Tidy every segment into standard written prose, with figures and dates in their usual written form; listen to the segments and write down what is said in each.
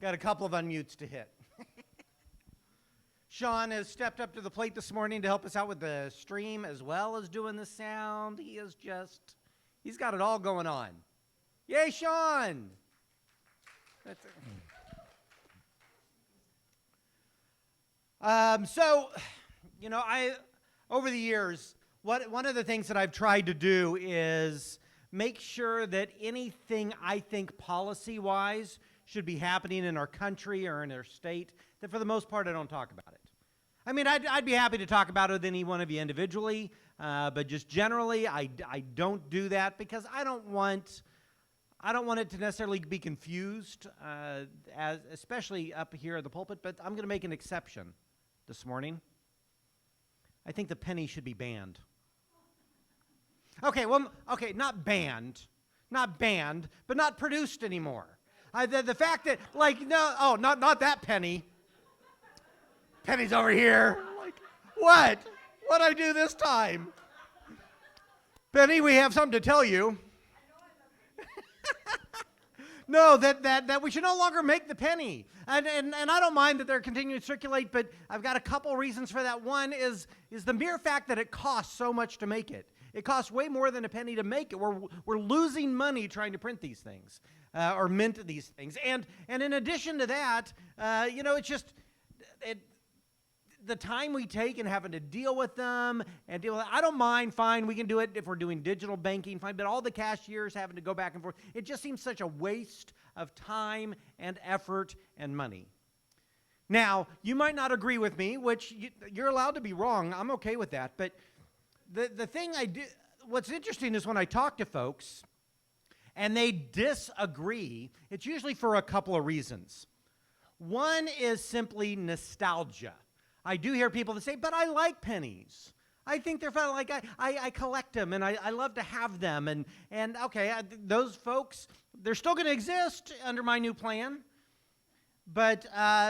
Got a couple of unmutes to hit. Sean has stepped up to the plate this morning to help us out with the stream as well as doing the sound. He's got it all going on. Yay, Sean! That's it. Over the years, one of the things that I've tried to do is make sure that anything I think policy-wise should be happening in our country or in our state, that for the most part I don't talk about it. I mean, I'd be happy to talk about it with any one of you individually, but just generally, I don't do that because I don't want it to necessarily be confused, especially up here at the pulpit. But I'm going to make an exception this morning. I think the penny should be banned. Okay, not banned, but not produced anymore. The fact that, not that penny. Penny's over here. What? What'd I do this time? Penny, we have something to tell you. No, that we should no longer make the penny. And I don't mind that they're continuing to circulate, but I've got a couple reasons for that. One is the mere fact that it costs so much to make it. It costs way more than a penny to make it. We're losing money trying to print these things or mint these things. And in addition to that, it's just the time we take in having to deal with them and I don't mind, fine, we can do it if we're doing digital banking, fine, but all the cashiers having to go back and forth, it just seems such a waste of time and effort and money. Now, you might not agree with me, which you're allowed to be wrong. I'm okay with that, but the thing what's interesting is when I talk to folks and they disagree, it's usually for a couple of reasons. One is simply nostalgia. I do hear people that say, but I like pennies. I think they're fun. Like I collect them and I love to have them. And okay, those folks, they're still going to exist under my new plan. But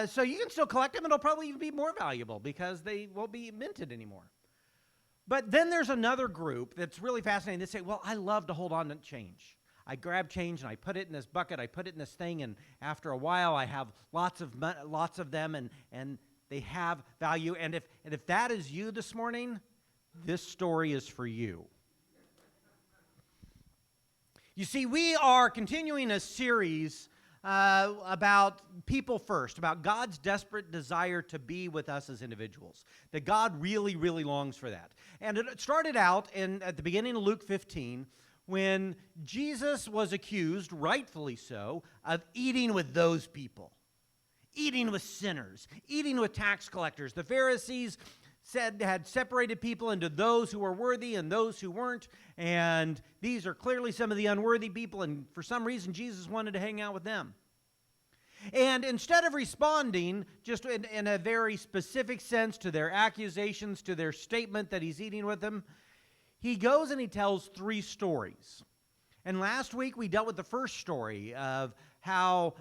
so you can still collect them and it'll probably even be more valuable because they won't be minted anymore. But then there's another group that's really fascinating. They say, well, I love to hold on to change. I grab change and I put it in this bucket. I put it in this thing. And after a while, I have lots of them and they have value. And if that is you this morning, this story is for you. You see, we are continuing a series about people first, about God's desperate desire to be with us as individuals, that God really, really longs for that. And it started out at the beginning of Luke 15 when Jesus was accused, rightfully so, of eating with those people. Eating with sinners, eating with tax collectors. The Pharisees had separated people into those who were worthy and those who weren't, and these are clearly some of the unworthy people, and for some reason Jesus wanted to hang out with them. And instead of responding just in a very specific sense to their accusations, to their statement that he's eating with them, he goes and he tells 3 stories. And last week we dealt with the first story of how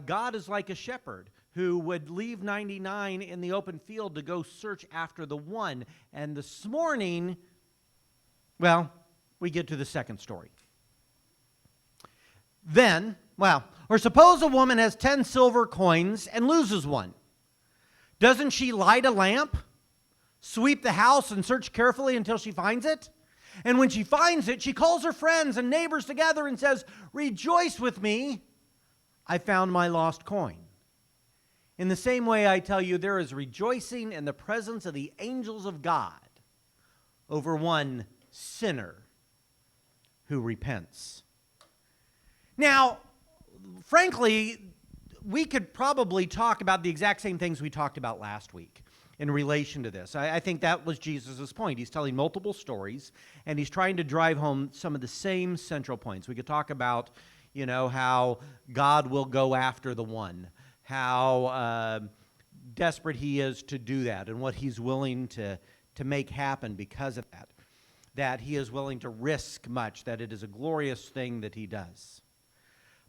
God is like a shepherd who would leave 99 in the open field to go search after the one. And this morning, we get to the second story. Or suppose a woman has 10 silver coins and loses one. Doesn't she light a lamp, sweep the house, and search carefully until she finds it? And when she finds it, she calls her friends and neighbors together and says, "Rejoice with me, I found my lost coin." In the same way, I tell you, there is rejoicing in the presence of the angels of God over one sinner who repents. Now, frankly, we could probably talk about the exact same things we talked about last week in relation to this. I think that was Jesus' point. He's telling multiple stories, and he's trying to drive home some of the same central points. We could talk about how God will go after the one, how desperate he is to do that, and what he's willing to make happen because of that he is willing to risk much, that it is a glorious thing that he does.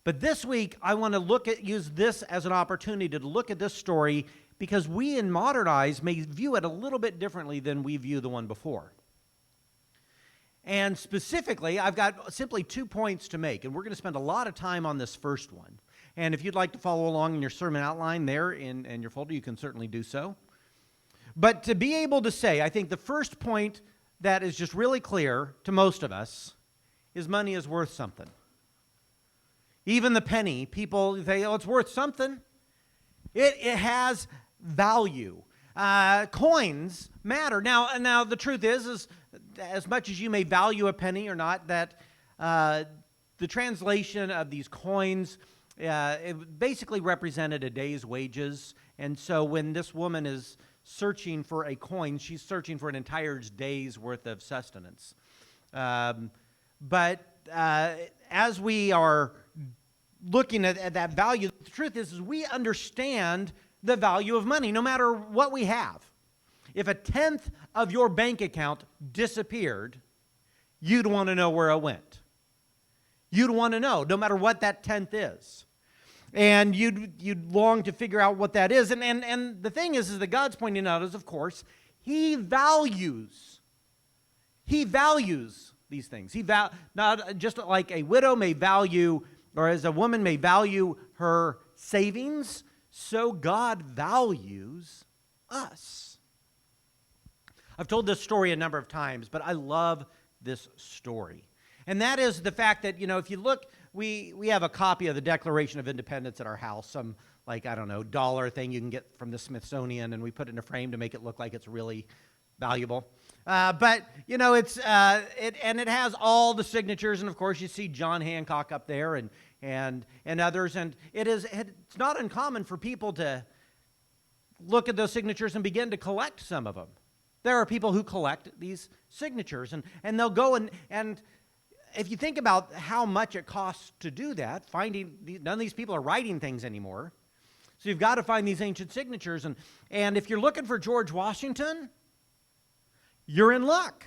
But this week, I want to use this as an opportunity to look at this story because we in modern eyes may view it a little bit differently than we view the one before. And specifically, I've got simply 2 points to make, and we're going to spend a lot of time on this first one. And if you'd like to follow along in your sermon outline there in your folder, you can certainly do so. But to be able to say, I think the first point that is just really clear to most of us is money is worth something. Even the penny, people say, oh, it's worth something. It has value. Coins matter. Now the truth is as much as you may value a penny or not, that the translation of these coins it basically represented a day's wages. And so when this woman is searching for a coin, she's searching for an entire day's worth of sustenance. But as we are looking at that value, the truth is we understand the value of money, no matter what we have. If a tenth of your bank account disappeared, you'd want to know where it went. You'd want to know, no matter what that tenth is. And you'd long to figure out what that is. And the thing is that God's pointing out is, of course, He values these things. Not just like a widow may value, or as a woman may value her savings, so God values us. I've told this story a number of times, but I love this story. And that is the fact that, if you look, we have a copy of the Declaration of Independence at our house, some dollar thing you can get from the Smithsonian, and we put it in a frame to make it look like it's really valuable. But it has all the signatures, and of course you see John Hancock up there and others, and it's not uncommon for people to look at those signatures and begin to collect some of them. There are people who collect these signatures, and they'll go and if you think about how much it costs to do that, none of these people are writing things anymore. So you've got to find these ancient signatures. And if you're looking for George Washington, you're in luck.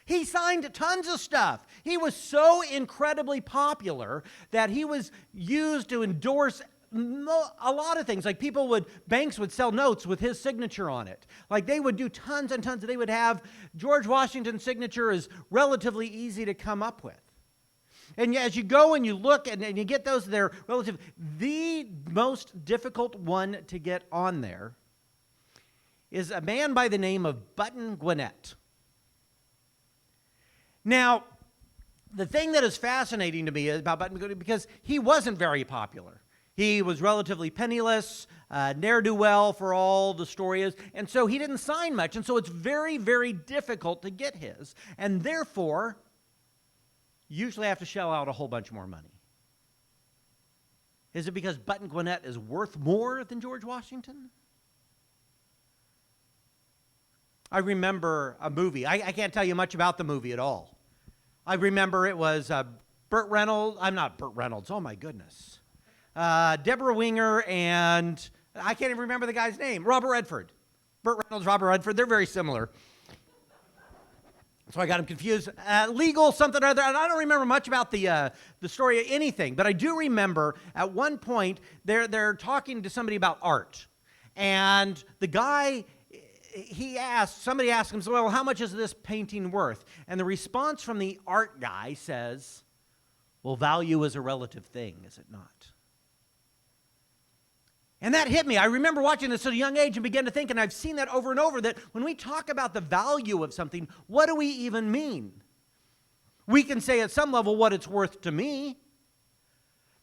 He signed tons of stuff. He was so incredibly popular that he was used to endorse a lot of things. Like banks would sell notes with his signature on it. Like they would do tons and tons. They would have George Washington's signature is relatively easy to come up with. And as you go and you look and you get those, they're relative. The most difficult one to get on there is a man by the name of Button Gwinnett. Now, the thing that is fascinating to me about Button Gwinnett, because he wasn't very popular. He was relatively penniless, ne'er-do-well for all the story is, and so he didn't sign much, and so it's very, very difficult to get his, and therefore, you usually have to shell out a whole bunch more money. Is it because Button Gwinnett is worth more than George Washington? I remember a movie. I can't tell you much about the movie at all. I remember it was Burt Reynolds. I'm not Burt Reynolds. Oh, my goodness. Deborah Winger and I can't even remember the guy's name. Robert Redford. Burt Reynolds, Robert Redford. They're very similar. So I got him confused. Legal something or other. And I don't remember much about the story of anything. But I do remember at one point they're talking to somebody about art. And the guy, somebody asked him, well, how much is this painting worth? And the response from the art guy says, well, value is a relative thing, is it not? And that hit me. I remember watching this at a young age and began to think, and I've seen that over and over, that when we talk about the value of something, what do we even mean? We can say at some level what it's worth to me.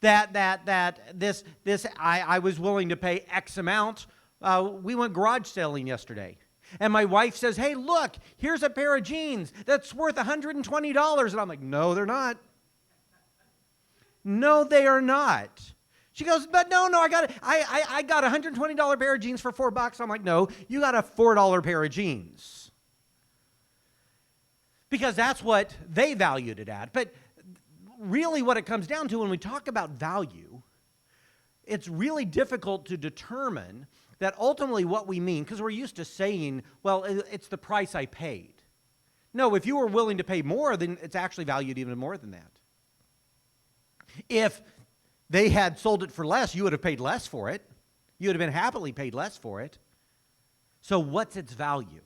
I was willing to pay X amount. We went garage selling yesterday. And my wife says, hey, look, here's a pair of jeans that's worth $120. And I'm like, no, they're not. No, they are not. She goes, but no, I got a $120 pair of jeans for $4. I'm like, no, you got a $4 pair of jeans. Because that's what they valued it at. But really what it comes down to when we talk about value, it's really difficult to determine that ultimately what we mean, because we're used to saying, well, it's the price I paid. No, if you were willing to pay more, then it's actually valued even more than that. If they had sold it for less, you would have paid less for it. You would have been happily paid less for it. So what's its value?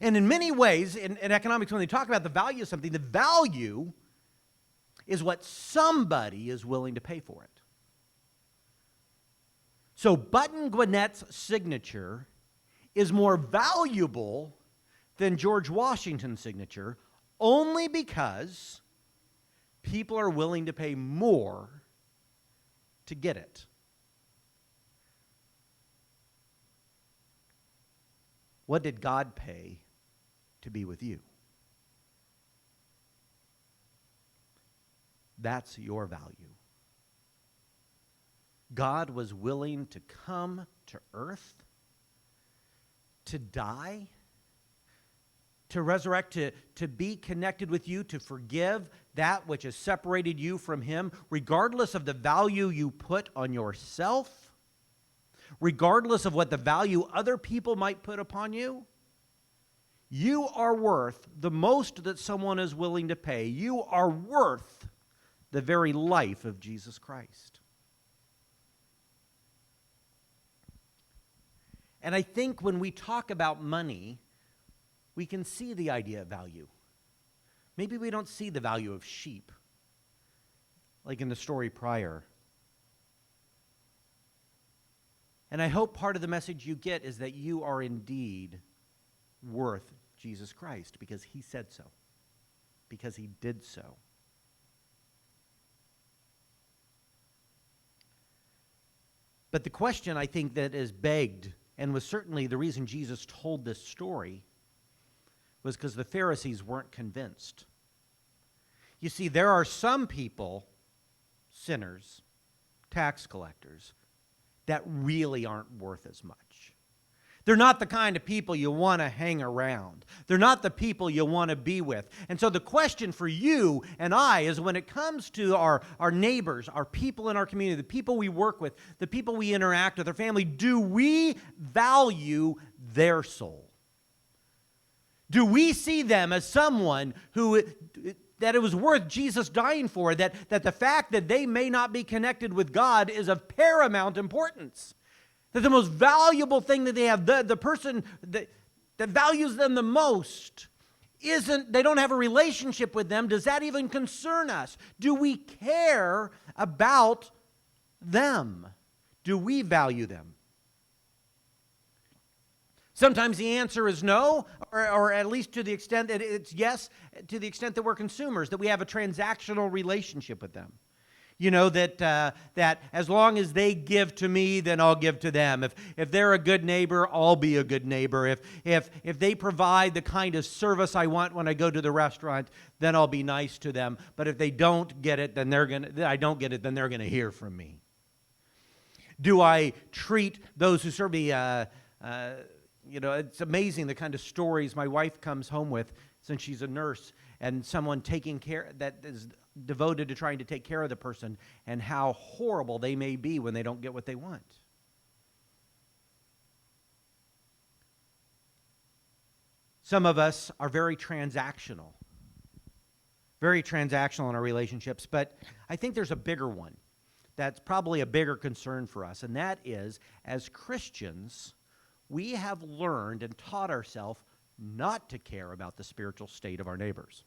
And in many ways, in economics, when they talk about the value of something, the value is what somebody is willing to pay for it. So Button Gwinnett's signature is more valuable than George Washington's signature only because people are willing to pay more to get it. What did God pay to be with you? That's your value. God was willing to come to earth, to die, to resurrect, to be connected with you, to forgive that which has separated you from Him, regardless of the value you put on yourself, regardless of what the value other people might put upon you. You are worth the most that someone is willing to pay. You are worth the very life of Jesus Christ. And I think when we talk about money, we can see the idea of value. Maybe we don't see the value of sheep, like in the story prior. And I hope part of the message you get is that you are indeed worth Jesus Christ because He said so, because He did so. But the question I think that is begged, and was certainly the reason Jesus told this story, was because the Pharisees weren't convinced. You see, there are some people, sinners, tax collectors, that really aren't worth as much. They're not the kind of people you want to hang around. They're not the people you want to be with. And so the question for you and I is when it comes to our neighbors, our people in our community, the people we work with, the people we interact with, our family, do we value their soul? Do we see them as someone who that it was worth Jesus dying for, that the fact that they may not be connected with God is of paramount importance? That the most valuable thing that they have, the person that values them the most, they don't have a relationship with them. Does that even concern us? Do we care about them? Do we value them? Sometimes the answer is no, or at least to the extent that it's yes, to the extent that we're consumers, that we have a transactional relationship with them. You know, that as long as they give to me, then I'll give to them. If they're a good neighbor, I'll be a good neighbor. If they provide the kind of service I want when I go to the restaurant, then I'll be nice to them. But if they don't get it, then they're going to hear from me. Do I treat those who serve me? It's amazing the kind of stories my wife comes home with since she's a nurse, and someone taking care that is devoted to trying to take care of the person, and how horrible they may be when they don't get what they want. Some of us are very transactional in our relationships, but I think there's a bigger one that's probably a bigger concern for us, and that is, as Christians, we have learned and taught ourselves not to care about the spiritual state of our neighbors.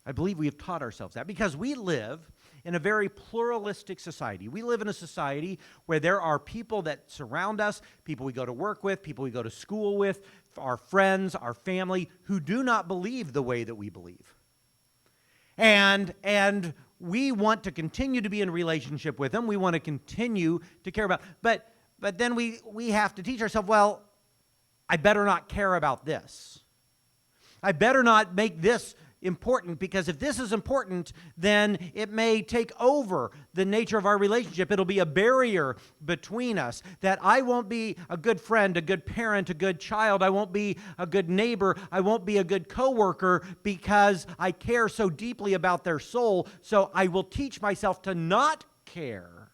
I believe we have taught ourselves that because we live in a very pluralistic society. We live in a society where there are people that surround us, people we go to work with, people we go to school with, our friends, our family, who do not believe the way that we believe. And we want to continue to be in a relationship with them. We want to continue to care about. But then we have to teach ourselves, well, I better not care about this. I better not make this important, because if this is important, then it may take over the nature of our relationship. It'll be a barrier between us, that I won't be a good friend, a good parent, a good child. I won't be a good neighbor. I won't be a good coworker because I care so deeply about their soul. So I will teach myself to not care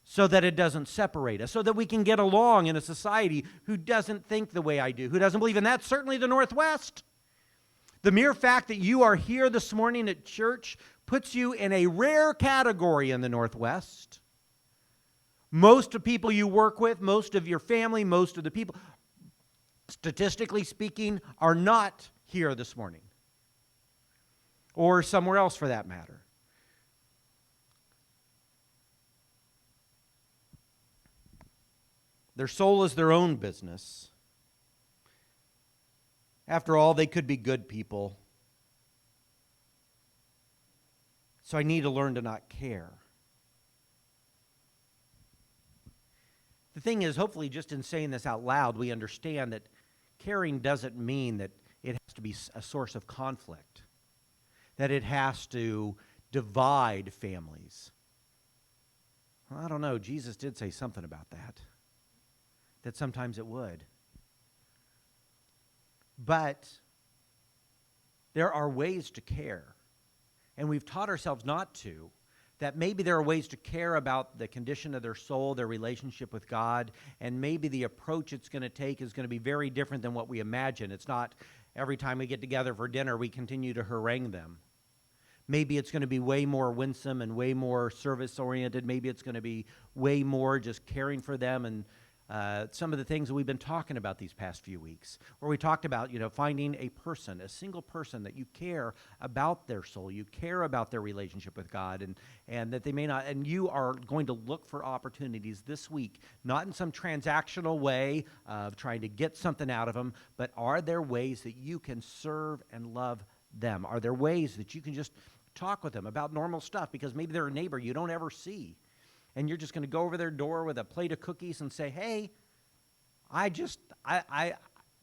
so that it doesn't separate us, so that we can get along in a society who doesn't think the way I do, who doesn't believe. And that's certainly the Northwest. The mere fact that you are here this morning at church puts you in a rare category in the Northwest. Most of the people you work with, most of your family, most of the people, statistically speaking, are not here this morning. Or somewhere else for that matter. Their soul is their own business. After all, they could be good people. So I need to learn to not care. The thing is, hopefully, just in saying this out loud, we understand that caring doesn't mean that it has to be a source of conflict, that it has to divide families. Well, I don't know. Jesus did say something about that sometimes it would. But there are ways to care, and we've taught ourselves not to, that maybe there are ways to care about the condition of their soul, their relationship with God, and maybe the approach it's going to take is going to be very different than what we imagine. It's not every time we get together for dinner, we continue to harangue them. Maybe it's going to be way more winsome and way more service-oriented. Maybe it's going to be way more just caring for them and some of the things that we've been talking about these past few weeks, where we talked about, finding a person, a single person that you care about their soul, you care about their relationship with God, and that they may not, and you are going to look for opportunities this week, not in some transactional way of trying to get something out of them, but are there ways that you can serve and love them? Are there ways that you can just talk with them about normal stuff, because maybe they're a neighbor you don't ever see, and you're just going to go over their door with a plate of cookies and say, hey,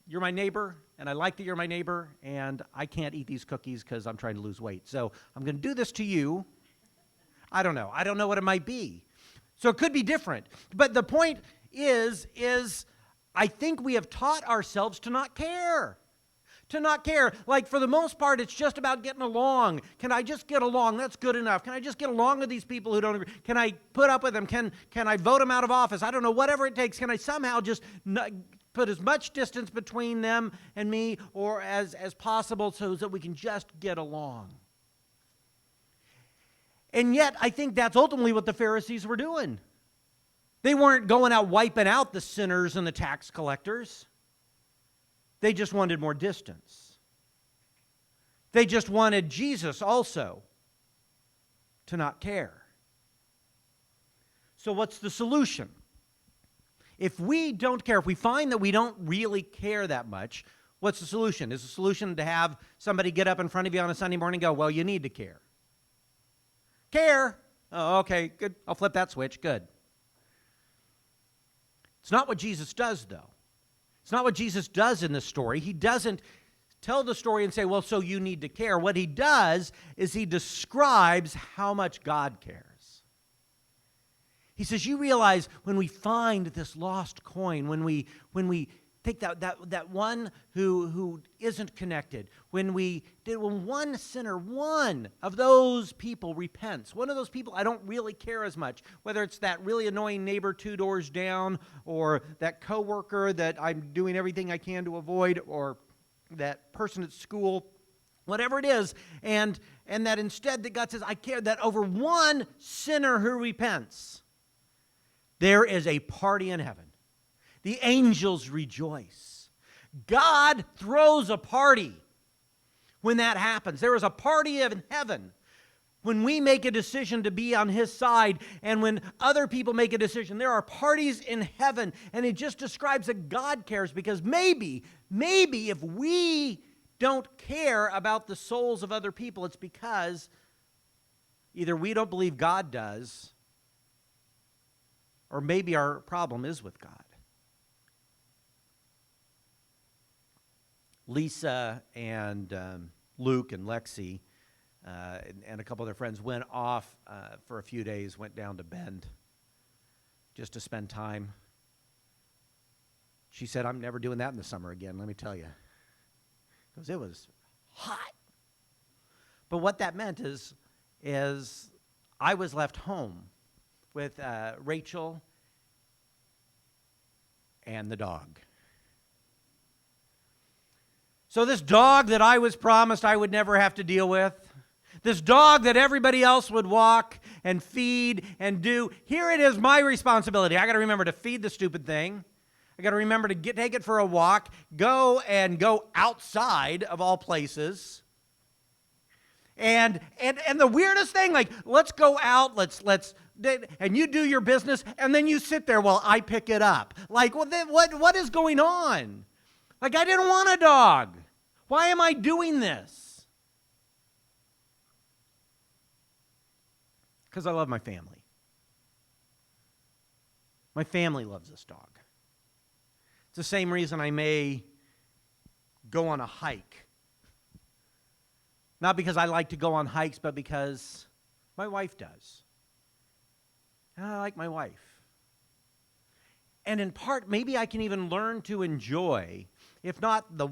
you're my neighbor, and I like that you're my neighbor, and I can't eat these cookies because I'm trying to lose weight. So I'm going to do this to you. I don't know. I don't know what it might be. So it could be different. But the point is I think we have taught ourselves to not care. To not care. Like, for the most part, it's just about getting along. Can I just get along? That's good enough. Can I just get along with these people who don't agree? Can I put up with them? Can I vote them out of office? I don't know, whatever it takes. Can I somehow just put as much distance between them and me or as possible so that we can just get along? And yet, I think that's ultimately what the Pharisees were doing. They weren't going out wiping out the sinners and the tax collectors. They just wanted more distance. They just wanted Jesus also to not care. So what's the solution? If we don't care, if we find that we don't really care that much, what's the solution? Is the solution to have somebody get up in front of you on a Sunday morning and go, well, you need to care? Care? Oh, okay, good. I'll flip that switch. Good. It's not what Jesus does, though. It's not what Jesus does in this story. He doesn't tell the story and say, well, so you need to care. What he does is he describes how much God cares. He says, you realize when we find this lost coin, when we take that one who isn't connected, when one sinner, one of those people repents, one of those people I don't really care as much, whether it's that really annoying neighbor 2 doors down, or that coworker that I'm doing everything I can to avoid, or that person at school, whatever it is, and that instead that God says, I care, that over one sinner who repents, there is a party in heaven. The angels rejoice. God throws a party when that happens. There is a party in heaven when we make a decision to be on his side, and when other people make a decision. There are parties in heaven, and it just describes that God cares, because maybe if we don't care about the souls of other people, it's because either we don't believe God does, or maybe our problem is with God. Lisa and Luke and Lexi and a couple of their friends went off for a few days, went down to Bend just to spend time. She said, I'm never doing that in the summer again, let me tell you. Because it was hot. But what that meant is I was left home with Rachel and the dog. So this dog that I was promised I would never have to deal with, this dog that everybody else would walk and feed and do, here it is, my responsibility. I got to remember to feed the stupid thing. I got to remember to take it for a walk, go outside of all places. And the weirdest thing, like, let's go out, let's and you do your business, and then you sit there while I pick it up. Like, what is going on? Like, I didn't want a dog. Why am I doing this? Because I love my family. My family loves this dog. It's the same reason I may go on a hike. Not because I like to go on hikes, but because my wife does. And I like my wife. And in part, maybe I can even learn to enjoy, if not the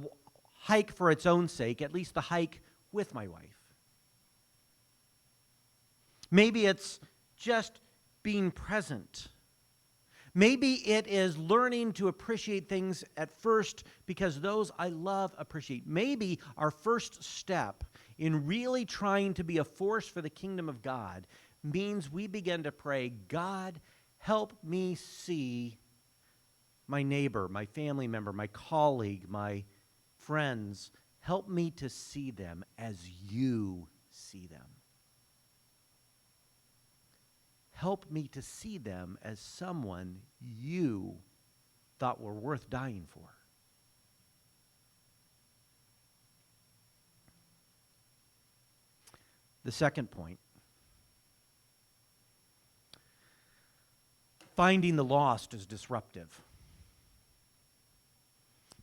hike for its own sake, at least the hike with my wife. Maybe it's just being present. Maybe it is learning to appreciate things at first because those I love appreciate. Maybe our first step in really trying to be a force for the kingdom of God means we begin to pray, God, help me see my neighbor, my family member, my colleague, my friends. Help me to see them as you see them. Help me to see them as someone you thought were worth dying for. The second point, finding the lost is disruptive.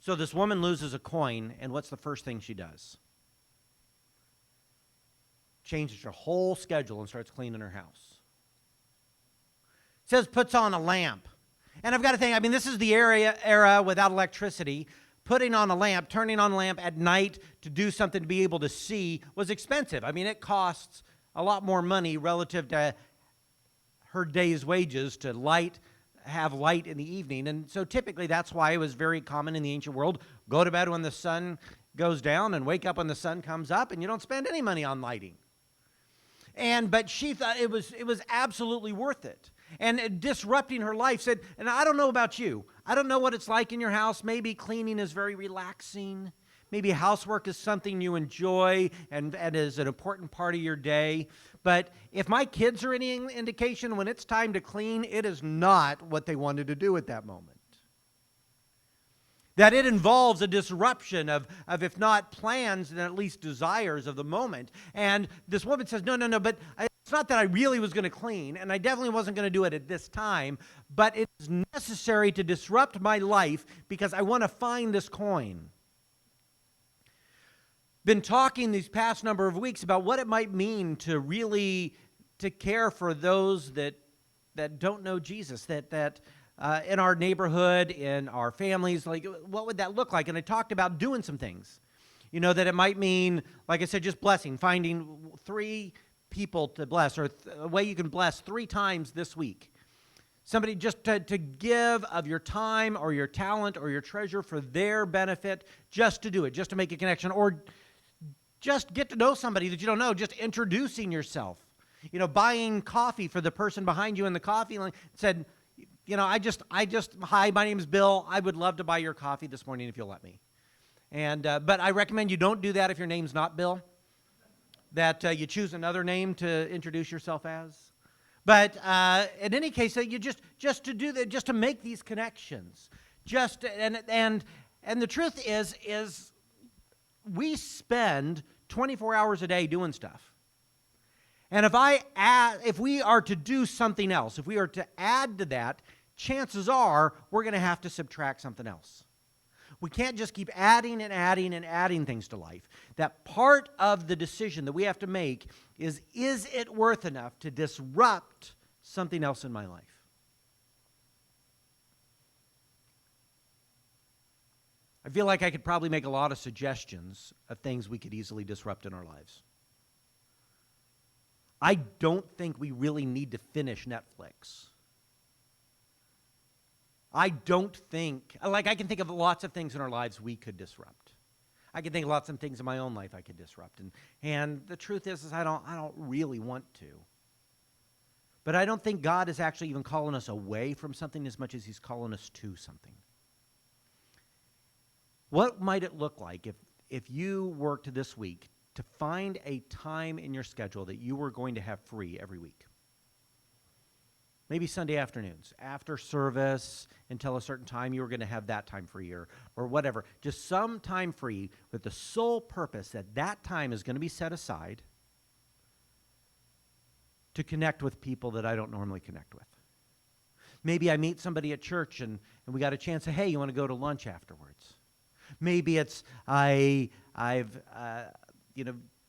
So this woman loses a coin, and what's the first thing she does? Changes her whole schedule and starts cleaning her house. Says puts on a lamp. And I've got to think, I mean, this is the era without electricity. Putting on a lamp, turning on a lamp at night to do something to be able to see was expensive. I mean, it costs a lot more money relative to her day's wages to have light in the evening. And so typically that's why it was very common in the ancient world. Go to bed when the sun goes down and wake up when the sun comes up, and you don't spend any money on lighting. But she thought it was absolutely worth it. And disrupting her life said, and I don't know about you. I don't know what it's like in your house. Maybe cleaning is very relaxing. Maybe housework is something you enjoy and is an important part of your day. But if my kids are any indication, when it's time to clean, it is not what they wanted to do at that moment. That it involves a disruption of if not plans, then at least desires of the moment. And this woman says, no, but it's not that I really was going to clean, and I definitely wasn't going to do it at this time, but it's necessary to disrupt my life because I want to find this coin. Been talking these past number of weeks about what it might mean to really to care for those that don't know Jesus, that in our neighborhood, in our families, like what would that look like? And I talked about doing some things, that it might mean, like I said, just blessing, finding 3 people to bless, or a way you can bless 3 times this week. Somebody just to give of your time or your talent or your treasure for their benefit, just to do it, just to make a connection, or just get to know somebody that you don't know, just introducing yourself. Buying coffee for the person behind you in the coffee line, said, hi, my name is Bill. I would love to buy your coffee this morning if you'll let me. But I recommend you don't do that if your name's not Bill, that you choose another name to introduce yourself as. But in any case, you just to do that, just to make these connections. And the truth is we spend 24 hours a day doing stuff. And if we are to do something else, if we are to add to that, chances are we're going to have to subtract something else. We can't just keep adding and adding and adding things to life. That part of the decision that we have to make is it worth enough to disrupt something else in my life? I feel like I could probably make a lot of suggestions of things we could easily disrupt in our lives. I don't think we really need to finish Netflix. I don't think, I can think of lots of things in our lives we could disrupt. I can think of lots of things in my own life I could disrupt. And the truth is I don't really want to. But I don't think God is actually even calling us away from something as much as He's calling us to something. What might it look like if you worked this week to find a time in your schedule that you were going to have free every week? Maybe Sunday afternoons, after service, until a certain time, you were going to have that time free or whatever. Just some time free with the sole purpose that that time is going to be set aside to connect with people that I don't normally connect with. Maybe I meet somebody at church and we got a chance to, hey, you want to go to lunch afterwards? Maybe it's I've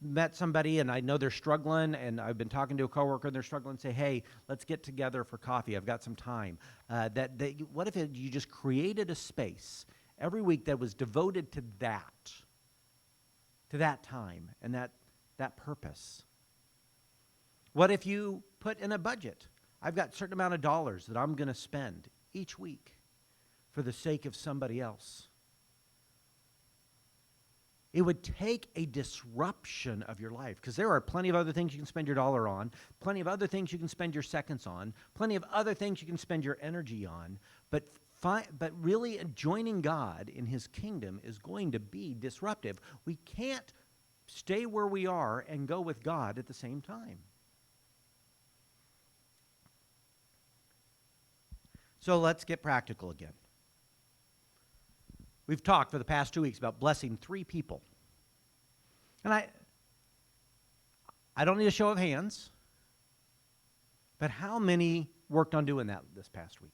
met somebody and I know they're struggling and I've been talking to a coworker and they're struggling and say, hey, let's get together for coffee. I've got some time. What if you just created a space every week that was devoted to that time and that purpose? What if you put in a budget? I've got a certain amount of dollars that I'm going to spend each week for the sake of somebody else. It would take a disruption of your life, because there are plenty of other things you can spend your dollar on, plenty of other things you can spend your seconds on, plenty of other things you can spend your energy on, but really joining God in His kingdom is going to be disruptive. We can't stay where we are and go with God at the same time. So let's get practical again. We've talked for the past 2 weeks about blessing 3 people. And I don't need a show of hands, but how many worked on doing that this past week?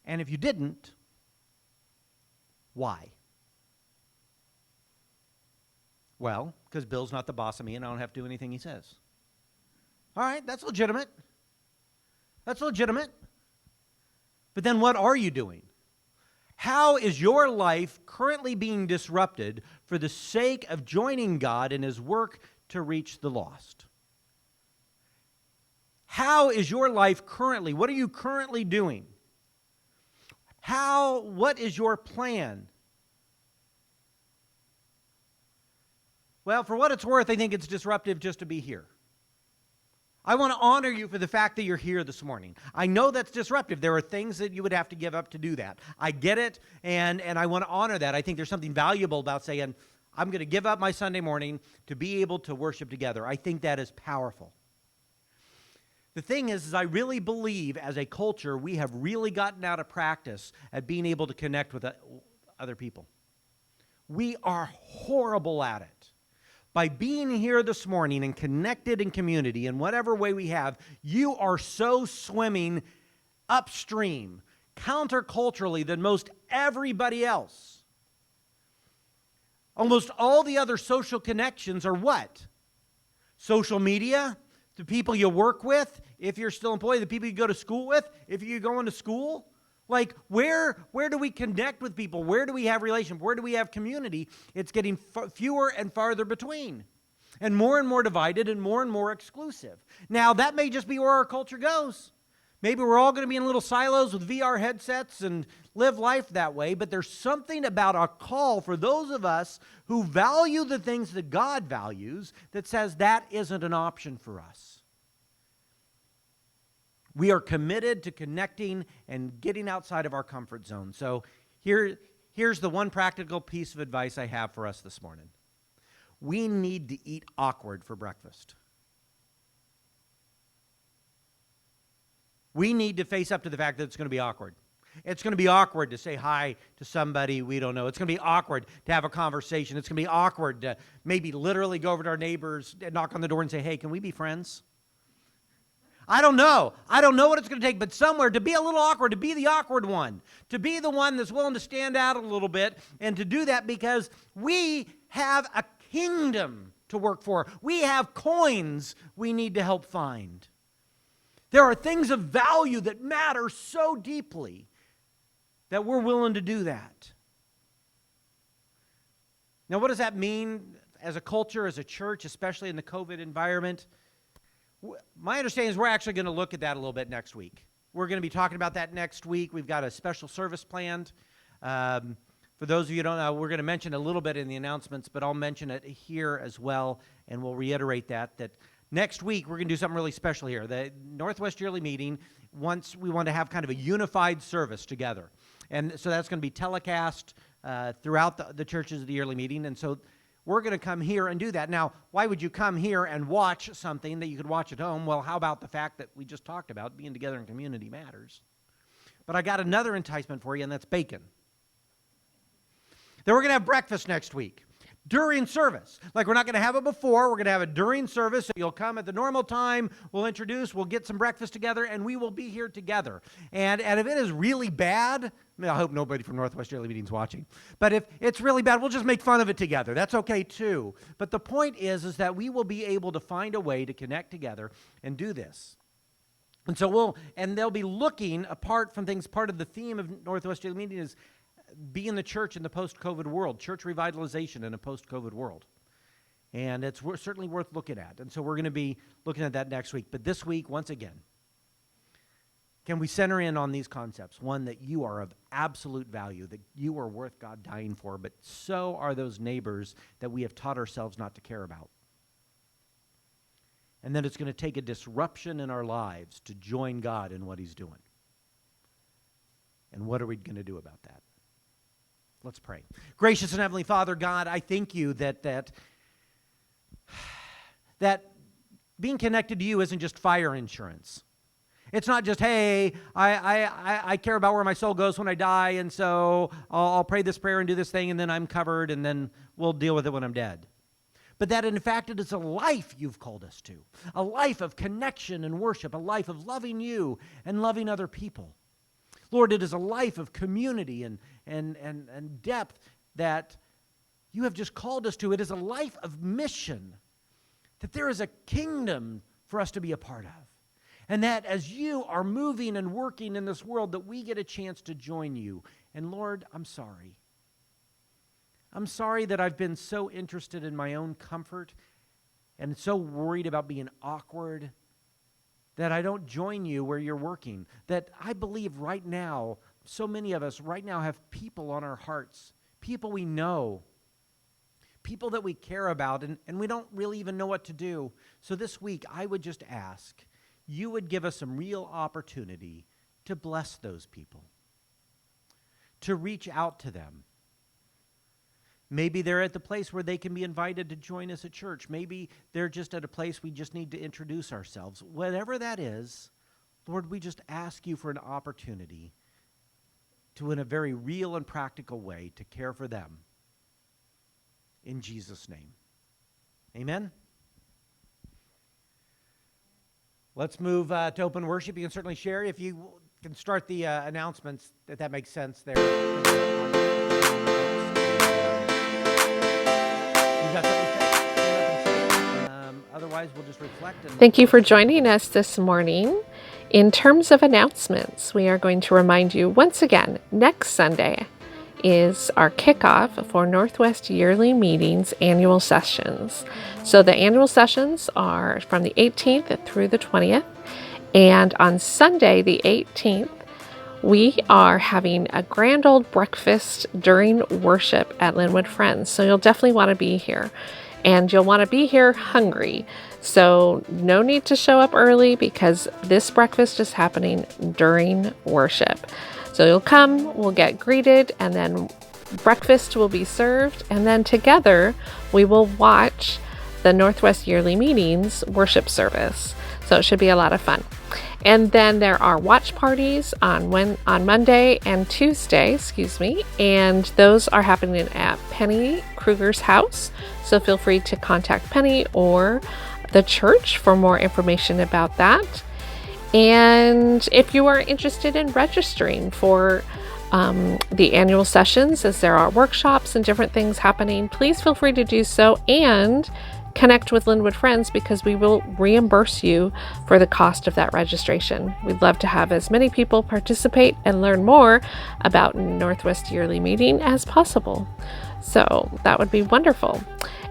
And if you didn't, why? Well, because Bill's not the boss of me and I don't have to do anything he says. All right, that's legitimate. That's legitimate. But then what are you doing? How is your life currently being disrupted for the sake of joining God in His work to reach the lost? How is your life currently? What are you currently doing? What is your plan? Well, for what it's worth, I think it's disruptive just to be here. I want to honor you for the fact that you're here this morning. I know that's disruptive. There are things that you would have to give up to do that. I get it, and I want to honor that. I think there's something valuable about saying, I'm going to give up my Sunday morning to be able to worship together. I think that is powerful. The thing is I really believe as a culture, we have really gotten out of practice at being able to connect with other people. We are horrible at it. By being here this morning and connected in community in whatever way we have, you are so swimming upstream, counterculturally than most everybody else. Almost all the other social connections are what? Social media, the people you work with, if you're still employed, the people you go to school with, if you're going to school. Like, where do we connect with people? Where do we have relations? Where do we have community? It's getting fewer and farther between, and more divided and more exclusive. Now, that may just be where our culture goes. Maybe we're all going to be in little silos with VR headsets and live life that way, but there's something about a call for those of us who value the things that God values that says that isn't an option for us. We are committed to connecting and getting outside of our comfort zone. So here's the one practical piece of advice I have for us this morning. We need to eat awkward for breakfast. We need to face up to the fact that it's going to be awkward. It's going to be awkward to say hi to somebody we don't know. It's going to be awkward to have a conversation. It's going to be awkward to maybe literally go over to our neighbors and knock on the door and say, hey, can we be friends? I don't know. I don't know what it's going to take, but somewhere to be a little awkward, to be the awkward one, to be the one that's willing to stand out a little bit, and to do that because we have a kingdom to work for. We have coins we need to help find. There are things of value that matter so deeply that we're willing to do that. Now, what does that mean as a culture, as a church, especially in the COVID environment? My understanding is we're actually going to look at that a little bit next week. We're going to be talking about that next week. We've got a special service planned. For those of you who don't know, we're going to mention a little bit in the announcements, but I'll mention it here as well, and we'll reiterate that next week we're going to do something really special here. The Northwest Yearly Meeting, we want to have kind of a unified service together. And so that's going to be telecast throughout the churches of the Yearly Meeting. And so we're going to come here and do that. Now, why would you come here and watch something that you could watch at home? Well, how about the fact that we just talked about being together in community matters? But I got another enticement for you, and that's bacon. Then we're going to have breakfast next week during service. Like, we're not going to have it before. We're going to have it during service. So you'll come at the normal time. We'll introduce. We'll get some breakfast together, and we will be here together. And if it is really bad, I hope nobody from Northwest Yearly Meeting's watching. But if it's really bad, we'll just make fun of it together. That's okay too. But the point is that we will be able to find a way to connect together and do this. And so they'll be looking apart from things. Part of the theme of Northwest Yearly Meeting is being the church in the post-COVID world, church revitalization in a post-COVID world. And it's certainly worth looking at. And so we're going to be looking at that next week. But this week, once again, can we center in on these concepts? One, that you are of absolute value, that you are worth God dying for, but so are those neighbors that we have taught ourselves not to care about. And then it's going to take a disruption in our lives to join God in what He's doing. And what are we going to do about that? Let's pray. Gracious and Heavenly Father, God, I thank you that being connected to you isn't just fire insurance. It's not just, hey, I care about where my soul goes when I die, and so I'll pray this prayer and do this thing, and then I'm covered, and then we'll deal with it when I'm dead. But that, in fact, it is a life you've called us to, a life of connection and worship, a life of loving you and loving other people. Lord, it is a life of community and depth that you have just called us to. It is a life of mission, that there is a kingdom for us to be a part of. And that as you are moving and working in this world, that we get a chance to join you. And Lord, I'm sorry. I'm sorry that I've been so interested in my own comfort and so worried about being awkward that I don't join you where you're working. That I believe right now, so many of us right now have people on our hearts, people we know, people that we care about, and we don't really even know what to do. So this week, I would just ask, you would give us some real opportunity to bless those people, to reach out to them. Maybe they're at the place where they can be invited to join us at church. Maybe they're just at a place we just need to introduce ourselves. Whatever that is, Lord, we just ask you for an opportunity to, in a very real and practical way, to care for them. In Jesus' name. Amen? Let's move to open worship. You can certainly share if you can start the announcements, if that makes sense there. Otherwise, we'll just reflect. Thank you for joining us this morning. In terms of announcements, we are going to remind you once again, next Sunday is our kickoff for Northwest Yearly Meetings annual sessions. So the annual sessions are from the 18th through the 20th. And on Sunday, the 18th, we are having a grand old breakfast during worship at Linwood Friends. So you'll definitely want to be here. And you'll want to be here hungry. So no need to show up early because this breakfast is happening during worship. So you'll come, we'll get greeted, and then breakfast will be served. And then together we will watch the Northwest Yearly Meetings worship service. So it should be a lot of fun. And then there are watch parties on Monday and Tuesday, and those are happening at Penny Kruger's house. So feel free to contact Penny or the church for more information about that. And if you are interested in registering for the annual sessions, as there are workshops and different things happening, please feel free to do so and connect with Linwood Friends because we will reimburse you for the cost of that registration. We'd love to have as many people participate and learn more about Northwest Yearly Meeting as possible. So that would be wonderful.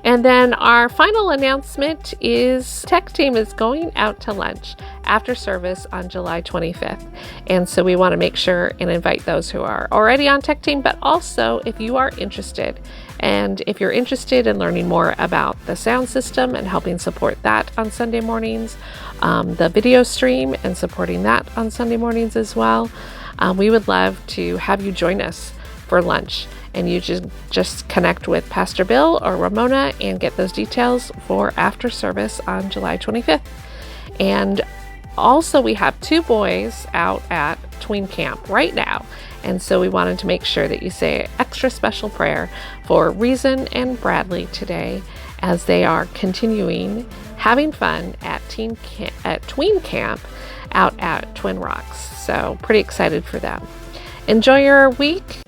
And then our final announcement is Tech Team is going out to lunch after service on July 25th. And so we want to make sure and invite those who are already on Tech Team, but also if you are interested. And if you're interested in learning more about the sound system and helping support that on Sunday mornings, the video stream and supporting that on Sunday mornings as well, we would love to have you join us for lunch. And you just connect with Pastor Bill or Ramona and get those details for after service on July 25th. And also, we have 2 boys out at tween camp right now. And so we wanted to make sure that you say extra special prayer for Reason and Bradley today as they are continuing having fun at tween camp out at Twin Rocks. So pretty excited for them. Enjoy your week.